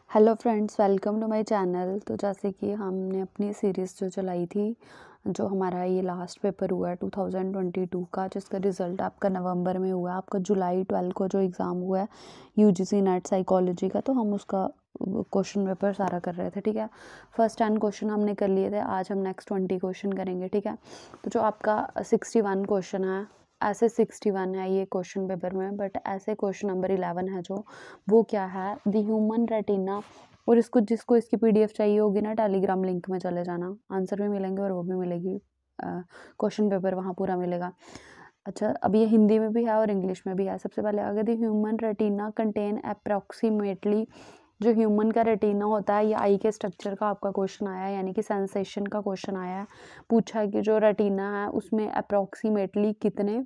Hello friends, welcome to my channel. तो जैसे कि हमने अपनी सीरीज़ जो चलाई थी, जो हमारा ये लास्ट पेपर हुआ है 2022 का, जिसका रिज़ल्ट आपका नवंबर में हुआ है। आपका जुलाई 12 को जो एग्ज़ाम हुआ है यूजीसी नेट साइकोलॉजी का, तो हम उसका क्वेश्चन पेपर सारा कर रहे थे। ठीक है, फर्स्ट 10 क्वेश्चन हमने कर लिए थे। आज हम नेक्स्ट 20 क्वेश्चन करेंगे। ठीक है, तो जो आपका 61 क्वेश्चन है, ऐसे 61 है ये क्वेश्चन पेपर में, बट ऐसे क्वेश्चन नंबर 11 है जो, वो क्या है, द ह्यूमन रेटिना। और इसको जिसको इसकी पीडीएफ चाहिए होगी ना, टेलीग्राम लिंक में चले जाना, आंसर भी मिलेंगे और वो भी मिलेगी, क्वेश्चन पेपर वहाँ पूरा मिलेगा। अच्छा, अब ये हिंदी में भी है और इंग्लिश में भी है। सबसे पहले अगर the human retina contain approximately, जो ह्यूमन का रेटिना होता है, ये आई के स्ट्रक्चर का आपका क्वेश्चन आया है, यानी कि सेंसेशन का क्वेश्चन आया है। पूछा है कि जो रेटिना है उसमें अप्रॉक्सीमेटली कितने,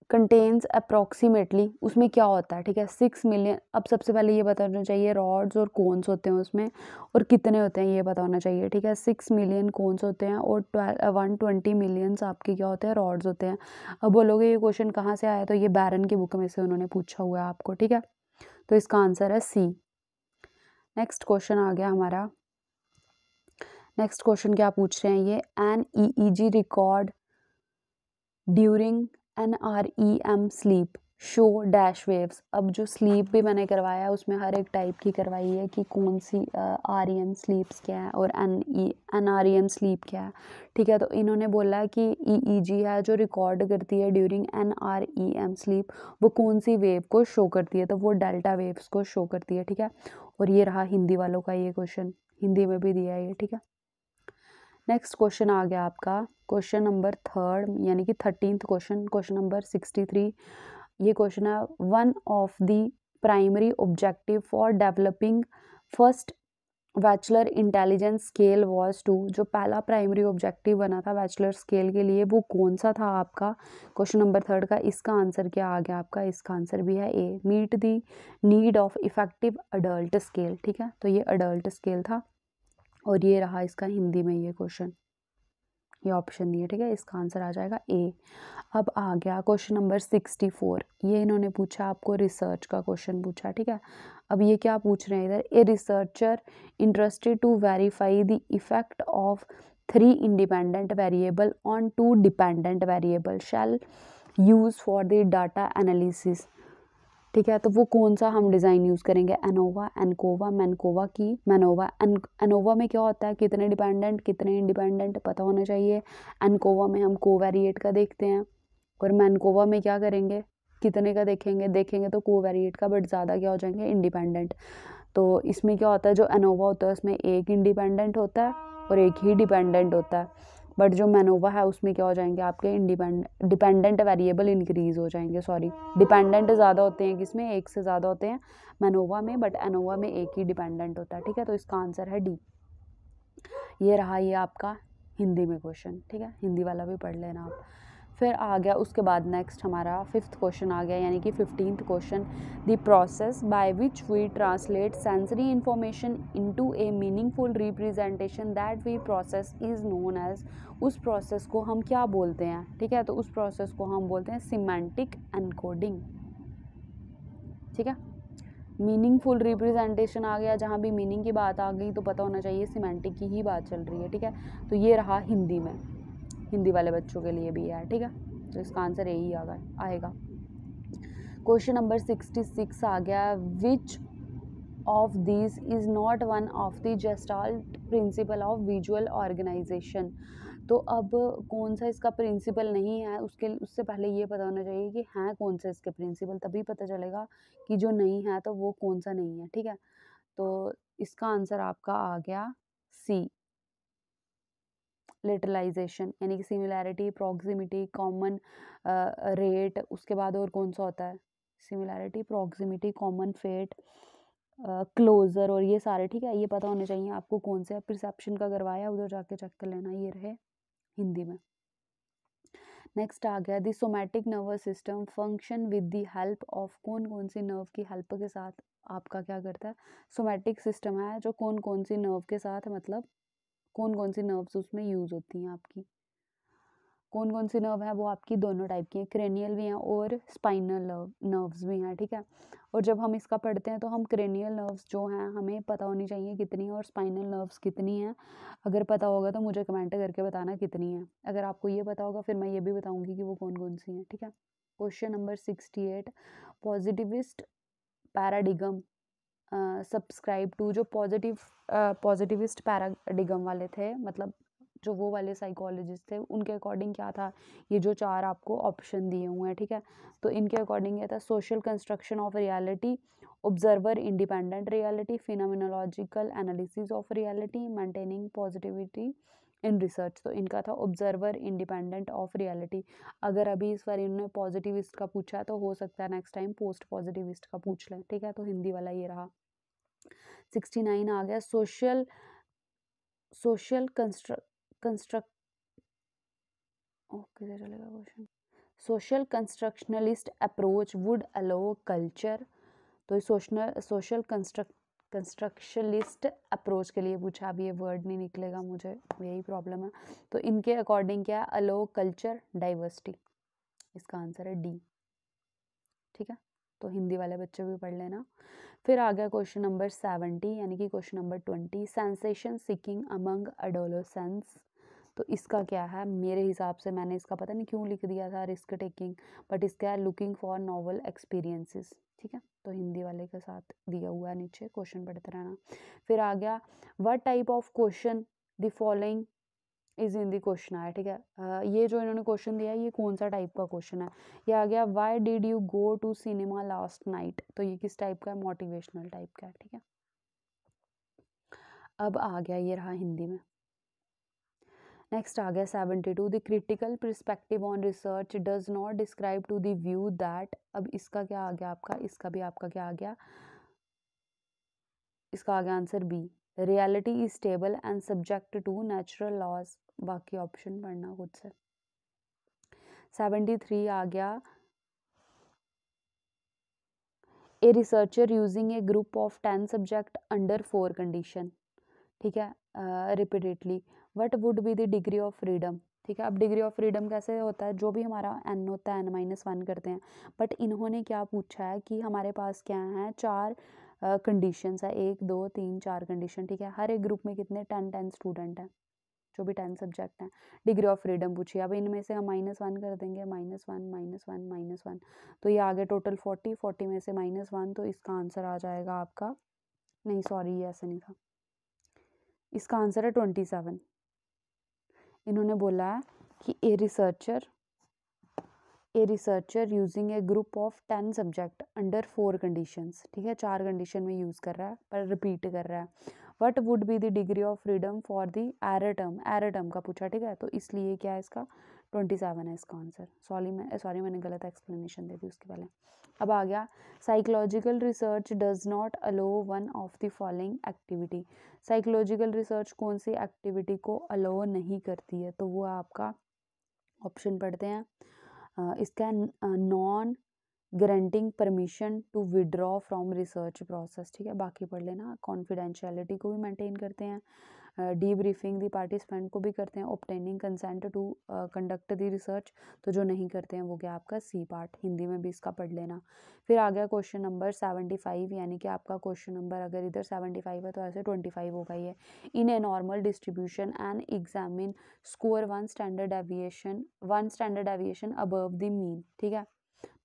कंटेन्स अप्रॉक्सीमेटली, उसमें क्या होता है। ठीक है, 6 मिलियन। अब सबसे पहले ये बताना चाहिए रॉड्स और कोन्स होते हैं उसमें, और कितने होते हैं ये बताना चाहिए। ठीक है, 6 मिलियन कोन्स होते हैं और 120 मिलियंस आपके क्या होते हैं, रॉड्स होते हैं। अब बोलोगे ये क्वेश्चन कहाँ से आया, तो ये बैरन की बुक में से उन्होंने पूछा हुआ है आपको। ठीक है, तो इसका आंसर है सी। नेक्स्ट क्वेश्चन आ गया हमारा। नेक्स्ट क्वेश्चन क्या पूछ रहे हैं ये, an EEG record during NREM sleep show dash waves. अब जो स्लीप भी मैंने करवाया है उसमें हर एक टाइप की करवाई है कि कौन सी REM स्लीप्स क्या है और NREM स्लीप क्या है। ठीक है, तो इन्होंने बोला है कि EEG है जो रिकॉर्ड करती है ड्यूरिंग NREM स्लीप, वो कौन सी वेव को शो करती है, तो वो डेल्टा वेव्स को शो करती है। ठीक है, और ये रहा हिंदी वालों का ये क्वेश्चन, हिंदी में भी दिया है ये। ठीक है, नेक्स्ट क्वेश्चन आ गया आपका क्वेश्चन नंबर 3, यानी कि 13th क्वेश्चन, क्वेश्चन नंबर 63। ये क्वेश्चन है, one of the primary objective for developing first bachelor intelligence scale was to, जो पहला प्राइमरी ऑब्जेक्टिव बना था बैचलर स्केल के लिए, वो कौन सा था आपका, क्वेश्चन नंबर 3 का। इसका आंसर क्या आ गया आपका, इसका आंसर भी है a, meet the need of effective adult scale. ठीक है, तो ये अडल्ट स्केल था और ये रहा इसका हिंदी में ये क्वेश्चन, ये ऑप्शन दिए। ठीक है, इसका आंसर आ जाएगा ए। अब आ गया क्वेश्चन नंबर 64। ये इन्होंने पूछा आपको, रिसर्च का क्वेश्चन पूछा। ठीक है, अब ये क्या पूछ रहे हैं इधर, a researcher interested to verify the effect of 3 independent variable on 2 dependent variable shall use for the data analysis. ठीक है, तो वो कौन सा हम डिज़ाइन यूज़ करेंगे, एनोवा, एनकोवा, मैनकोवा की मैनोवा। एनोवा में क्या होता है, कितने डिपेंडेंट कितने इंडिपेंडेंट पता होना चाहिए। एनकोवा में हम कोवेरिएट का देखते हैं, और मैनकोवा में क्या करेंगे, कितने का देखेंगे देखेंगे तो कोवेरिएट का, बट ज़्यादा क्या हो जाएंगे, इंडिपेंडेंट। तो इसमें क्या होता है, जो एनोवा होता है उसमें एक इंडिपेंडेंट होता है और एक ही डिपेंडेंट होता है, बट जो मैनोवा है उसमें क्या हो जाएंगे आपके डिपेंडेंट वेरिएबल इंक्रीज हो जाएंगे, सॉरी, डिपेंडेंट ज़्यादा होते हैं, किसमें, एक से ज़्यादा होते हैं मैनोवा में, बट एनोवा में एक ही डिपेंडेंट होता है। ठीक है, तो इसका आंसर है डी। ये रहा ये आपका हिंदी में क्वेश्चन। ठीक है, हिंदी वाला भी पढ़ लेना आप। फिर आ गया उसके बाद नेक्स्ट हमारा 5th क्वेश्चन आ गया, यानी कि 15th question, the process by which we translate sensory information into a meaningful representation that we process is known as, उस प्रोसेस को हम क्या बोलते हैं। ठीक है, तो उस प्रोसेस को हम बोलते हैं सिमेंटिक एनकोडिंग। ठीक है, मीनिंगफुल रिप्रेजेंटेशन आ गया, जहाँ भी मीनिंग की बात आ गई तो पता होना चाहिए सिमेंटिक की ही बात चल रही है। ठीक है, तो ये रहा हिंदी में, हिंदी वाले बच्चों के लिए भी है। ठीक है, तो इसका आंसर यही आएगा। क्वेश्चन नंबर 66 आ गया, which of this is not one of the gestalt principle of visual organisation. तो अब कौन सा इसका प्रिंसिपल नहीं है, उससे पहले ये पता होना चाहिए कि हैं कौन सा इसके प्रिंसिपल, तभी पता चलेगा कि जो नहीं है तो वो कौन सा नहीं है। ठीक है, तो इसका आंसर आपका आ गया सी, लिटरलाइजेशन, यानी कि सिमिलैरिटी, प्रॉक्सिमिटी, कॉमन रेट, उसके बाद और कौन सा होता है, similarity, proximity, common fate, closure, और ये सारे। ठीक है, ये पता होने चाहिए आपको कौन से परसेप्शन का करवाया, उधर जाके चेक कर लेना। ये रहे हिंदी में। नेक्स्ट आ गया, the somatic nervous system function with the help of, कौन कौन सी नर्व की हेल्प के साथ आपका क्या करता है, सोमैटिक सिस्टम है जो कौन कौन सी नर्व के साथ, मतलब कौन कौन सी नर्व्स उसमें यूज़ होती हैं आपकी। कौन कौन सी नर्व है वो आपकी दोनों टाइप की हैं, क्रेनियल भी हैं और स्पाइनल नर्व्स भी हैं, ठीक है। और जब हम इसका पढ़ते हैं तो हम क्रेनियल नर्व्स जो हैं हमें पता होनी चाहिए कितनी है और स्पाइनल नर्व्स कितनी हैं। अगर पता होगा तो मुझे कमेंट करके बताना कितनी है। अगर आपको ये पता होगा फिर मैं ये भी बताऊंगी कि वो कौन कौन सी हैं, ठीक है। Question number 68, positivist paradigm subscribe to, जो पॉजिटिविस्ट पैराडिगम वाले थे, मतलब जो वो वाले साइकोलॉजिस्ट थे, उनके अकॉर्डिंग क्या था, ये जो चार आपको ऑप्शन दिए हुए हैं, ठीक है। तो इनके अकॉर्डिंग क्या था, social construction of reality, observer independent reality, phenomenological analysis of reality, maintaining positivity in research. तो इनका था ऑब्जर्वर इंडिपेंडेंट ऑफ रियलिटी। अगर अभी इस बार इन्होंने पॉजिटिविस्ट का पूछा है तो हो सकता है नेक्स्ट टाइम पोस्ट पॉजिटिविस्ट का पूछ लें, ठीक है। तो हिंदी वाला ये रहा। 69 आ गया, सोशल सोशल कंस्ट्रक्ट ओके से चलेगा question. Social constructionist approach would allow culture, तो सोशल कंस्ट्रक्शनलिस्ट अप्रोच के लिए पूछा। अब ये वर्ड नहीं निकलेगा मुझे, यही प्रॉब्लम है। तो इनके अकॉर्डिंग क्या है, अलो कल्चर डाइवर्सिटी, इसका आंसर है डी, ठीक है। तो हिंदी वाले बच्चे भी पढ़ लेना। फिर आ गया क्वेश्चन नंबर 70 यानी कि question number 20, sensation seeking among adolescents. तो इसका क्या है, मेरे हिसाब से मैंने इसका पता नहीं क्यों लिख दिया था रिस्क टेकिंग, बट इसका है लुकिंग फॉर नॉवल एक्सपीरियंसेस, ठीक है। तो हिंदी वाले के साथ दिया हुआ है नीचे, क्वेश्चन पढ़ते रहना। फिर आ गया, what type of question the following is in the question आया, ठीक है। ये जो इन्होंने क्वेश्चन दिया है ये कौन सा टाइप का क्वेश्चन है। ये आ गया, why did you go to cinema last night. तो ये किस टाइप का है, मोटिवेशनल टाइप का है, ठीक है। अब आ गया, ये रहा हिंदी में। नेक्स्ट आ गया 72, the critical perspective on research does not describe to the view that. अब इसका क्या आ गया आपका, इसका भी आपका क्या आ गया, इसका आ गया answer B, reality is stable and subject to natural laws. बाकी ऑप्शन पढ़ना खुद से। 73 आ गया, a researcher using a group of 10 subject under 4 condition, ठीक है, repeatedly, what would be the degree of freedom, ठीक है। अब डिग्री ऑफ फ्रीडम कैसे होता है, जो भी हमारा एन होता है n-1 करते हैं, बट इन्होंने क्या पूछा है कि हमारे पास क्या है, 4 कंडीशंस है, 1 2 3 4 कंडीशन, ठीक है। हर एक ग्रुप में कितने 10 स्टूडेंट हैं, जो भी 10 सब्जेक्ट हैं। डिग्री ऑफ फ्रीडम पूछी, अब इनमें से हम -1 कर देंगे, -1 -1 -1, तो ये आगे टोटल 40 में से -1, तो इसका आंसर आ जाएगा आपका, नहीं सॉरी ये ऐसे नहीं था, इसका आंसर है 27। इन्होंने बोला है कि ए researcher using a group of 10 subject under 4 conditions, ठीक है, 4 कंडीशन में यूज़ कर रहा है पर रिपीट कर रहा है। What would be the degree of freedom for the error term का पूछा, ठीक है। तो इसलिए क्या है, इसका 27 है इसका आंसर। सॉरी मैंने गलत एक्सप्लेनेशन दे दी उसके पहले। अब आ गया, psychological research does not allow one of the following activity. Psychological research कौन सी एक्टिविटी को अलो नहीं करती है, तो वो आपका ऑप्शन पढ़ते हैं। इसका non granting permission to withdraw from research process, ठीक है। बाकी पढ़ लेना, कॉन्फिडेंशियलिटी को भी मेंटेन करते हैं, डी ब्रीफिंग दी पार्टिसिपेंट को भी करते हैं, obtaining consent to conduct the research, तो जो नहीं करते हैं वो क्या आपका सी पार्ट, हिंदी में भी इसका पढ़ लेना। फिर आ गया क्वेश्चन नंबर 75 यानी कि आपका क्वेश्चन नंबर अगर इधर 75 है तो ऐसे 25 होगा ये। In a normal distribution and examine score 1 standard deviation above the mean, ठीक है।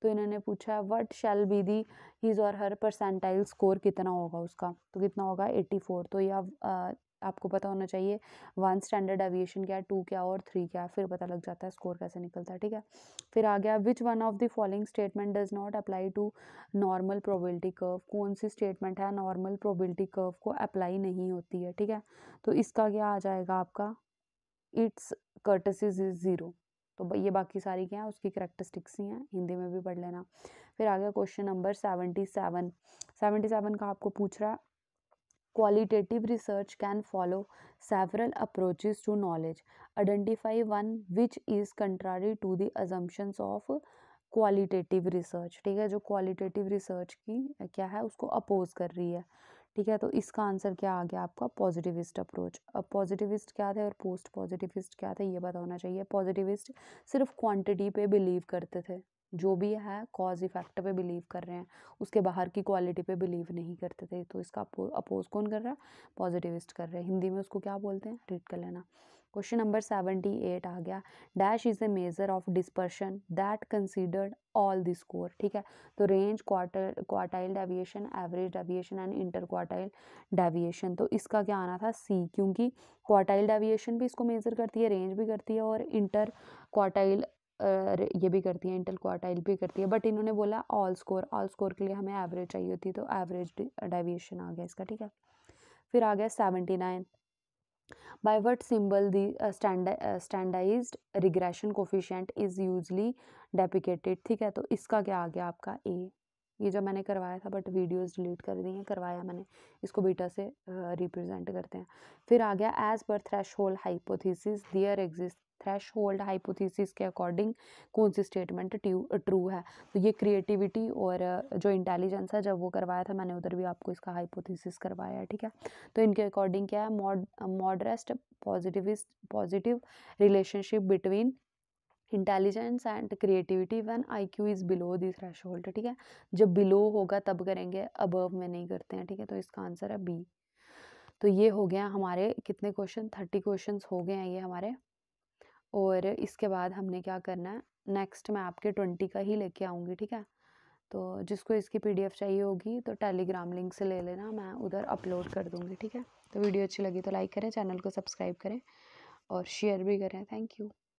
तो इन्होंने पूछा what shall be the his or her percentile score कितना होगा उसका, तो कितना होगा 84। तो यह आपको पता होना चाहिए 1 स्टैंडर्ड डेविएशन क्या है, 2 क्या और 3 क्या, फिर पता लग जाता है स्कोर कैसे निकलता है, ठीक है। फिर आ गया, which one of the following statement does not apply to normal probability curve. कौन सी स्टेटमेंट है नॉर्मल प्रोबेबिलिटी कर्व को अप्लाई नहीं होती है, ठीक है। तो इसका क्या आ जाएगा आपका, इट्स कर्टसीज इज 0। तो ये बाकी सारी क्या है उसकी करेक्टरिस्टिक्स ही हैं, हिंदी में भी पढ़ लेना। फिर आ गया क्वेश्चन नंबर 77 का आपको पूछ रहा है, qualitative research can follow several approaches to knowledge, identify one which is contrary to the assumptions of qualitative research, ठीक है। जो क्वालिटेटिव रिसर्च की क्या है उसको अपोज कर रही है, ठीक है। तो इसका आंसर क्या आ गया आपका? Positivist approach. अब पॉजिटिविस्ट क्या थे और पोस्ट पॉजिटिविस्ट क्या थे ये पता होना चाहिए। पॉजिटिविस्ट सिर्फ क्वांटिटी पे बिलीव करते थे, जो भी है कॉज इफेक्ट पे बिलीव कर रहे हैं, उसके बाहर की क्वालिटी पे बिलीव नहीं करते थे। तो इसका अपोज कौन कर रहा है? पॉजिटिविस्ट कर रहे हैं। हिंदी में उसको क्या बोलते हैं? रीड कर लेना। क्वेश्चन नंबर 78 आ गया। Dash is a measure of dispersion that considered all the score. ठीक है। तो range, quartile deviation, average deviation and inter quartile deviation. तो इसका क्या आना था? सी, क्योंकि क्वार्टाइल डेविएशन भी इसको मेजर करती है, रेंज भी करती है और इंटर क्वार्टाइल ये भी करती है, इंटर क्वार्टाइल भी करती है। बट इन्होंने बोला ऑल स्कोर, ऑल स्कोर के लिए हमें एवरेज चाहिए होती है, तो एवरेज डेविएशन आ गया इसका। ठीक है। फिर आ गया 79। By what symbol the standardized regression coefficient is usually depicted? ठीक है। तो इसका क्या आ गया आपका? ए। ये जो मैंने करवाया था बट वीडियोस डिलीट कर दी हैं, करवाया मैंने। इसको बीटा से रिप्रेजेंट करते हैं। फिर आ गया as per threshold hypothesis there exist. Threshold hypothesis के अकॉर्डिंग कौन सी स्टेटमेंट ट्रू है? तो ये क्रिएटिविटी और जो इंटेलिजेंस है, जब वो करवाया था मैंने उधर भी आपको इसका हाइपोथेसिस करवाया है। ठीक है। तो इनके अकॉर्डिंग क्या है? Modest positive relationship between intelligence and creativity when IQ is below the threshold. ठीक है। जब बिलो होगा तब करेंगे, अबव में नहीं करते हैं। ठीक है। तो इसका आंसर है बी। तो ये हो गया हमारे कितने क्वेश्चन? 30 क्वेश्चंस हो गए हैं ये हमारे। और इसके बाद हमने क्या करना है? नेक्स्ट मैं आपके 20 का ही लेके आऊँगी। ठीक है। तो जिसको इसकी PDF चाहिए होगी तो टेलीग्राम लिंक से ले लेना, मैं उधर अपलोड कर दूँगी। ठीक है। तो वीडियो अच्छी लगी तो लाइक करें, चैनल को सब्सक्राइब करें और शेयर भी करें। Thank you.